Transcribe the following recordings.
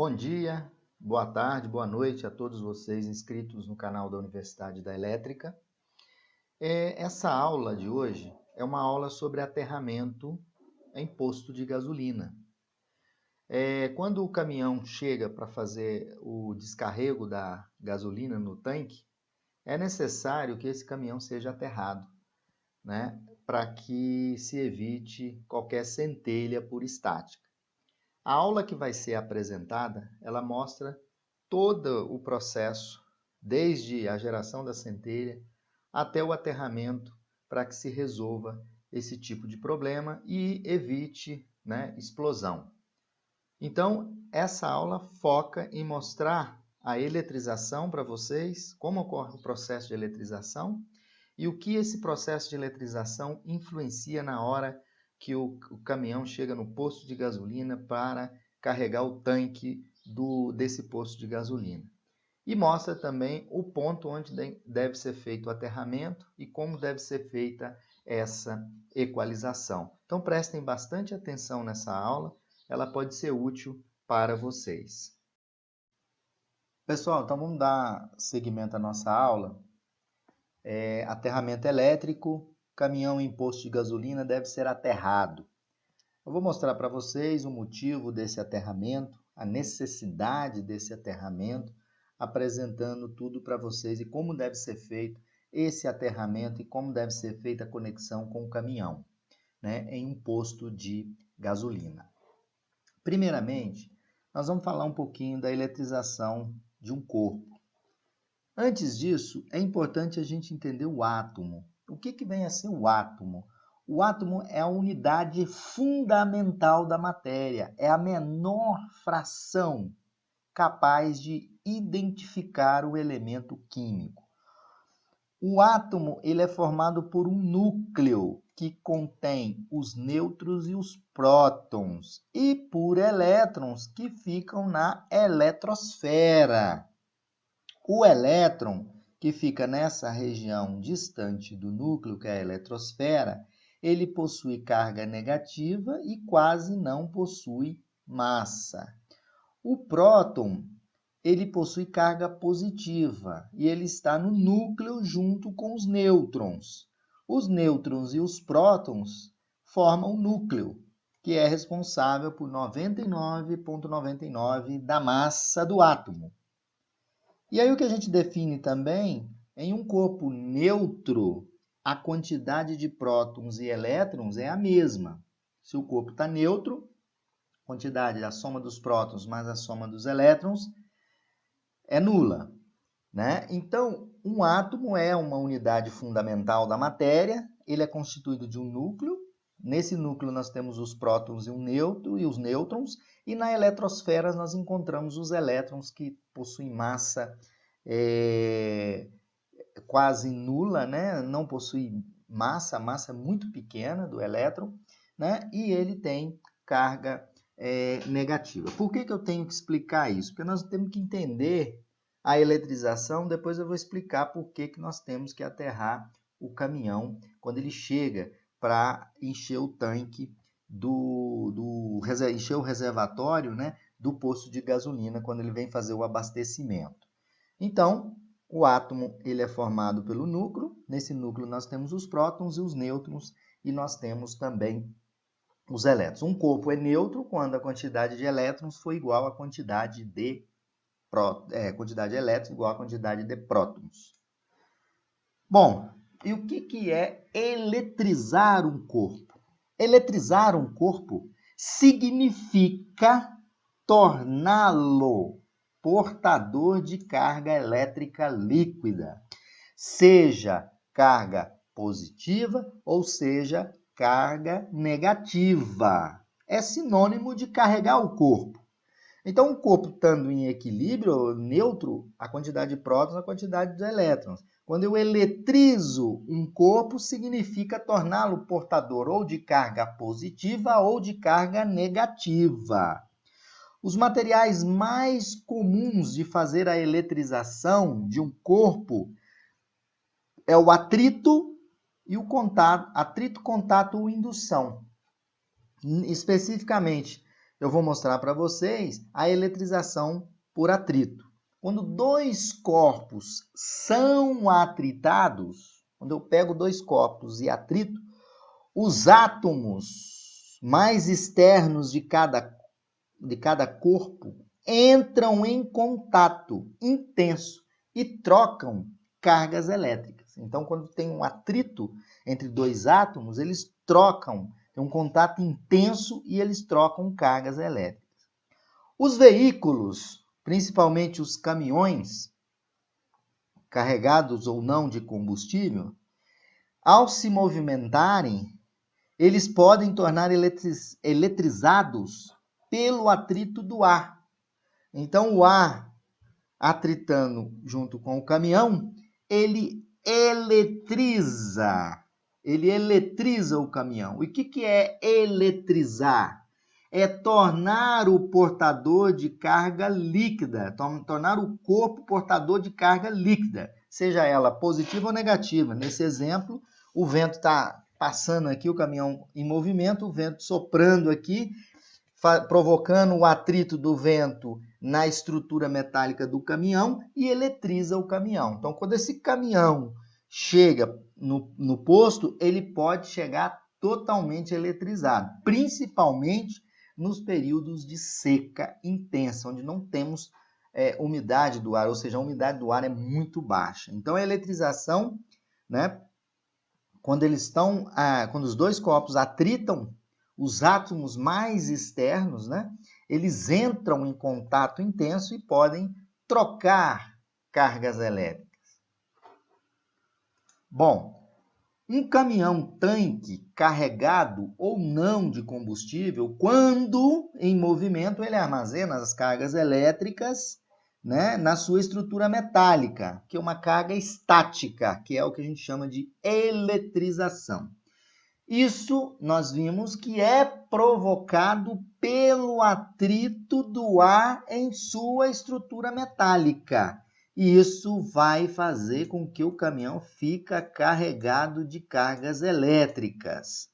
Bom dia, boa tarde, boa noite a todos vocês inscritos no canal da Universidade da Elétrica. Essa aula de hoje é uma aula sobre aterramento em posto de gasolina. Quando o caminhão chega para fazer o descarrego da gasolina no tanque, é necessário que esse caminhão seja aterrado, né, para que se evite qualquer centelha por estática. A aula que vai ser apresentada, ela mostra todo o processo, desde a geração da centelha até o aterramento, para que se resolva esse tipo de problema e evite, né, explosão. Então, essa aula foca em mostrar a eletrização para vocês, como ocorre o processo de eletrização e o que esse processo de eletrização influencia na hora que o caminhão chega no posto de gasolina para carregar o tanque desse posto de gasolina. E mostra também o ponto onde deve ser feito o aterramento e como deve ser feita essa equalização. Então prestem bastante atenção nessa aula, ela pode ser útil para vocês. Pessoal, então vamos dar seguimento à nossa aula. Aterramento elétrico, caminhão em posto de gasolina deve ser aterrado. Eu vou mostrar para vocês o motivo desse aterramento, a necessidade desse aterramento, apresentando tudo para vocês e como deve ser feito esse aterramento e como deve ser feita a conexão com o caminhão, né, em um posto de gasolina. Primeiramente, nós vamos falar um pouquinho da eletrização de um corpo. Antes disso, é importante a gente entender o átomo. O que vem a ser o átomo? O átomo é a unidade fundamental da matéria, é a menor fração capaz de identificar o elemento químico. O átomo ele é formado por um núcleo que contém os nêutrons e os prótons e por elétrons que ficam na eletrosfera. O elétron, que fica nessa região distante do núcleo, que é a eletrosfera, ele possui carga negativa e quase não possui massa. O próton, ele possui carga positiva e ele está no núcleo junto com os nêutrons. Os nêutrons e os prótons formam o núcleo, que é responsável por 99,99% da massa do átomo. E aí o que a gente define também, em um corpo neutro, a quantidade de prótons e elétrons é a mesma. Se o corpo está neutro, a quantidade, a soma dos prótons mais a soma dos elétrons é nula, né? Então, um átomo é uma unidade fundamental da matéria, ele é constituído de um núcleo. Nesse núcleo nós temos os prótons e os nêutrons, e na eletrosfera nós encontramos os elétrons que possuem massa quase nula, né? Não possui massa, a massa é muito pequena do elétron, né? E ele tem carga negativa. Por que eu tenho que explicar isso? Porque nós temos que entender a eletrização, depois eu vou explicar por que nós temos que aterrar o caminhão quando ele chega para encher o tanque encher o reservatório, né, do posto de gasolina quando ele vem fazer o abastecimento. Então, o átomo ele é formado pelo núcleo. Nesse núcleo nós temos os prótons e os nêutrons e nós temos também os elétrons. Um corpo é neutro quando a quantidade de elétrons for igual à quantidade de quantidade elétrica igual à quantidade de prótons. Bom, e o que é eletrizar um corpo? Eletrizar um corpo significa torná-lo portador de carga elétrica líquida, seja carga positiva ou seja carga negativa. É sinônimo de carregar o corpo. Então, o corpo estando em equilíbrio, neutro, a quantidade de prótons, a quantidade de elétrons. Quando eu eletrizo um corpo, significa torná-lo portador ou de carga positiva ou de carga negativa. Os materiais mais comuns de fazer a eletrização de um corpo é o atrito e o contato, atrito, contato ou indução. Especificamente, eu vou mostrar para vocês a eletrização por atrito. Quando dois corpos são atritados, quando eu pego dois corpos e atrito, os átomos mais externos de cada corpo entram em contato intenso e trocam cargas elétricas. Então, quando tem um atrito entre dois átomos, eles trocam, tem um contato intenso e eles trocam cargas elétricas. Os veículos, principalmente os caminhões, carregados ou não de combustível, ao se movimentarem, eles podem tornar eletrizados pelo atrito do ar. Então, o ar atritando junto com o caminhão, ele eletriza o caminhão. E o que é eletrizar? É tornar o portador de carga líquida, tornar o corpo portador de carga líquida, seja ela positiva ou negativa. Nesse exemplo, o vento está passando aqui, o caminhão em movimento, o vento soprando aqui, provocando o atrito do vento na estrutura metálica do caminhão e eletriza o caminhão. Então, quando esse caminhão chega no posto, ele pode chegar totalmente eletrizado, principalmente nos períodos de seca intensa, onde não temos umidade do ar, ou seja, a umidade do ar é muito baixa. Então, a eletrização, né, quando os dois corpos atritam, os átomos mais externos, né, eles entram em contato intenso e podem trocar cargas elétricas. Bom, um caminhão-tanque carregado ou não de combustível, quando em movimento, ele armazena as cargas elétricas, né, na sua estrutura metálica, que é uma carga estática, que é o que a gente chama de eletrização. Isso nós vimos que é provocado pelo atrito do ar em sua estrutura metálica. E isso vai fazer com que o caminhão fique carregado de cargas elétricas.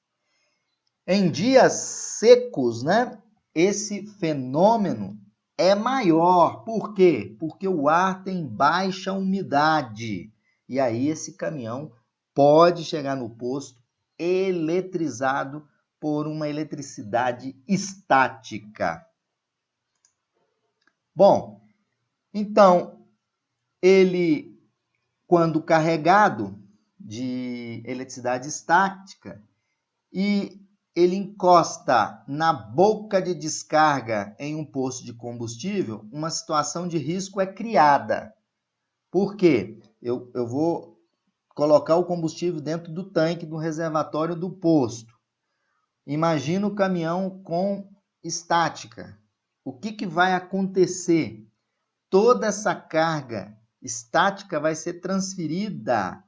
Em dias secos, né, esse fenômeno é maior. Por quê? Porque o ar tem baixa umidade. E aí esse caminhão pode chegar no posto eletrizado por uma eletricidade estática. Bom, então, ele, quando carregado de eletricidade estática, e ele encosta na boca de descarga em um posto de combustível, uma situação de risco é criada. Por quê? Eu vou colocar o combustível dentro do tanque do reservatório do posto. Imagina o caminhão com estática. O que vai acontecer? Toda essa carga estática vai ser transferida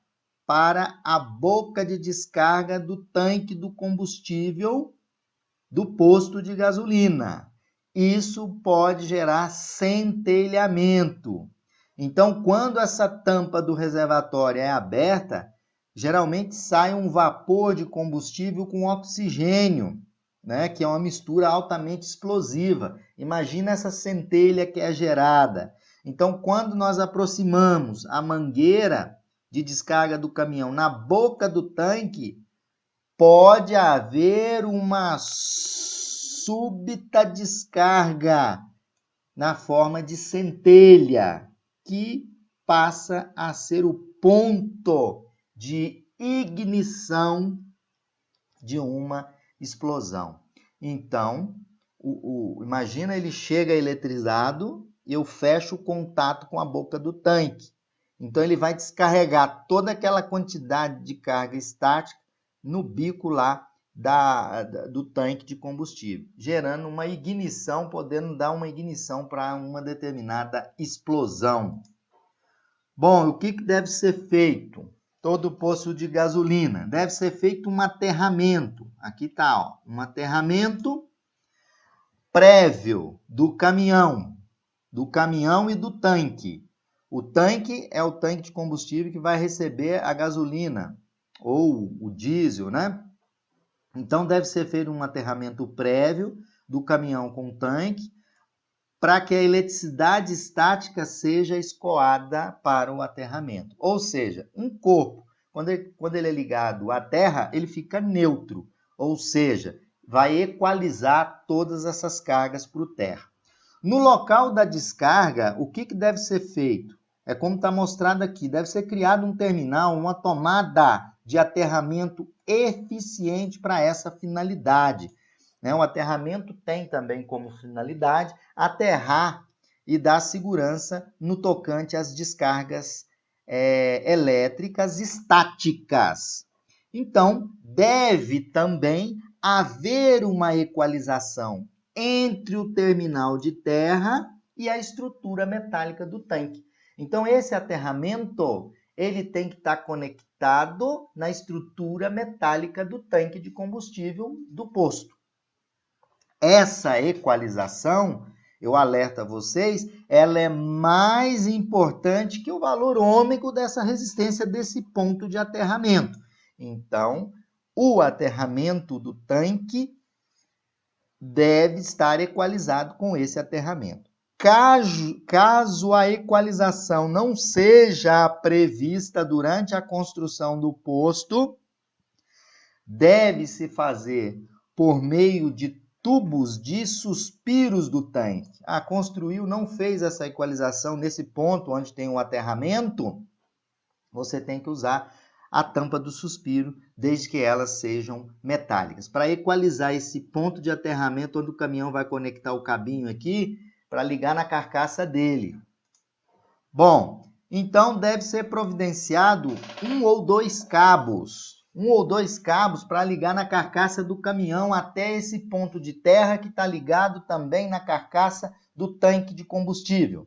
para a boca de descarga do tanque do combustível do posto de gasolina. Isso pode gerar centelhamento. Então, quando essa tampa do reservatório é aberta, geralmente sai um vapor de combustível com oxigênio, né, que é uma mistura altamente explosiva. Imagina essa centelha que é gerada. Então, quando nós aproximamos a mangueira de descarga do caminhão na boca do tanque, pode haver uma súbita descarga na forma de centelha, que passa a ser o ponto de ignição de uma explosão. Então, imagina, ele chega eletrizado e eu fecho o contato com a boca do tanque. Então, ele vai descarregar toda aquela quantidade de carga estática no bico lá do tanque de combustível, gerando uma ignição, podendo dar uma ignição para uma determinada explosão. Bom, o que deve ser feito? Todo posto de gasolina deve ser feito um aterramento. Aqui está, um aterramento prévio do caminhão e do tanque. O tanque é o tanque de combustível que vai receber a gasolina ou o diesel, né? Então, deve ser feito um aterramento prévio, do caminhão com o tanque, para que a eletricidade estática seja escoada para o aterramento. Ou seja, um corpo, quando ele é ligado à terra, ele fica neutro, ou seja, vai equalizar todas essas cargas para o terra. No local da descarga, o que deve ser feito? É como está mostrado aqui, deve ser criado um terminal, uma tomada de aterramento eficiente para essa finalidade. O aterramento tem também como finalidade aterrar e dar segurança no tocante às descargas elétricas estáticas. Então, deve também haver uma equalização entre o terminal de terra e a estrutura metálica do tanque. Então, esse aterramento ele tem que estar conectado na estrutura metálica do tanque de combustível do posto. Essa equalização, eu alerto a vocês, ela é mais importante que o valor ômico dessa resistência desse ponto de aterramento. Então, o aterramento do tanque deve estar equalizado com esse aterramento. Caso a equalização não seja prevista durante a construção do posto, deve-se fazer por meio de tubos de suspiros do tanque. Construiu, não fez essa equalização nesse ponto onde tem um aterramento, você tem que usar a tampa do suspiro, desde que elas sejam metálicas. Para equalizar esse ponto de aterramento, onde o caminhão vai conectar o cabinho aqui, para ligar na carcaça dele. Bom, então deve ser providenciado um ou dois cabos para ligar na carcaça do caminhão até esse ponto de terra que está ligado também na carcaça do tanque de combustível.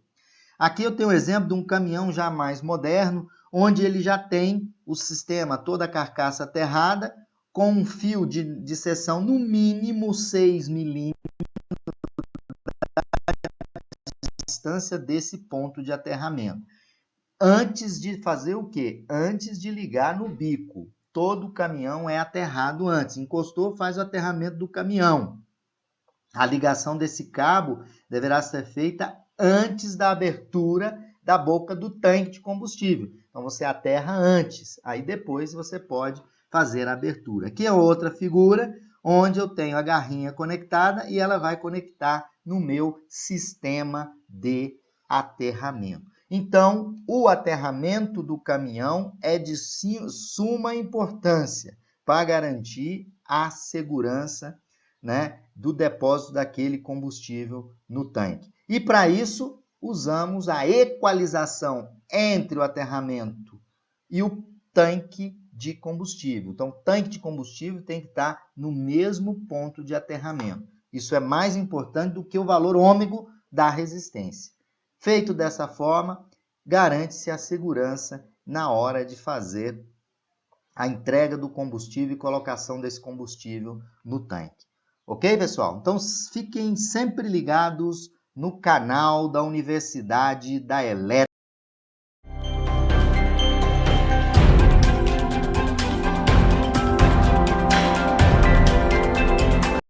Aqui eu tenho um exemplo de um caminhão já mais moderno, onde ele já tem o sistema, toda a carcaça aterrada, com um fio de seção no mínimo 6 milímetros de distância desse ponto de aterramento. Antes de fazer o quê? Antes de ligar no bico. Todo caminhão é aterrado antes. Encostou, faz o aterramento do caminhão. A ligação desse cabo deverá ser feita antes da abertura da boca do tanque de combustível. Então, você aterra antes. Aí, depois, você pode fazer a abertura. Aqui é outra figura, onde eu tenho a garrinha conectada e ela vai conectar no meu sistema de aterramento. Então, o aterramento do caminhão é de suma importância para garantir a segurança, do depósito daquele combustível no tanque. E para isso, usamos a equalização entre o aterramento e o tanque de combustível. Então, o tanque de combustível tem que estar no mesmo ponto de aterramento. Isso é mais importante do que o valor ômico da resistência. Feito dessa forma, garante-se a segurança na hora de fazer a entrega do combustível e colocação desse combustível no tanque. Ok, pessoal? Então, fiquem sempre ligados no canal da Universidade da Elétrica.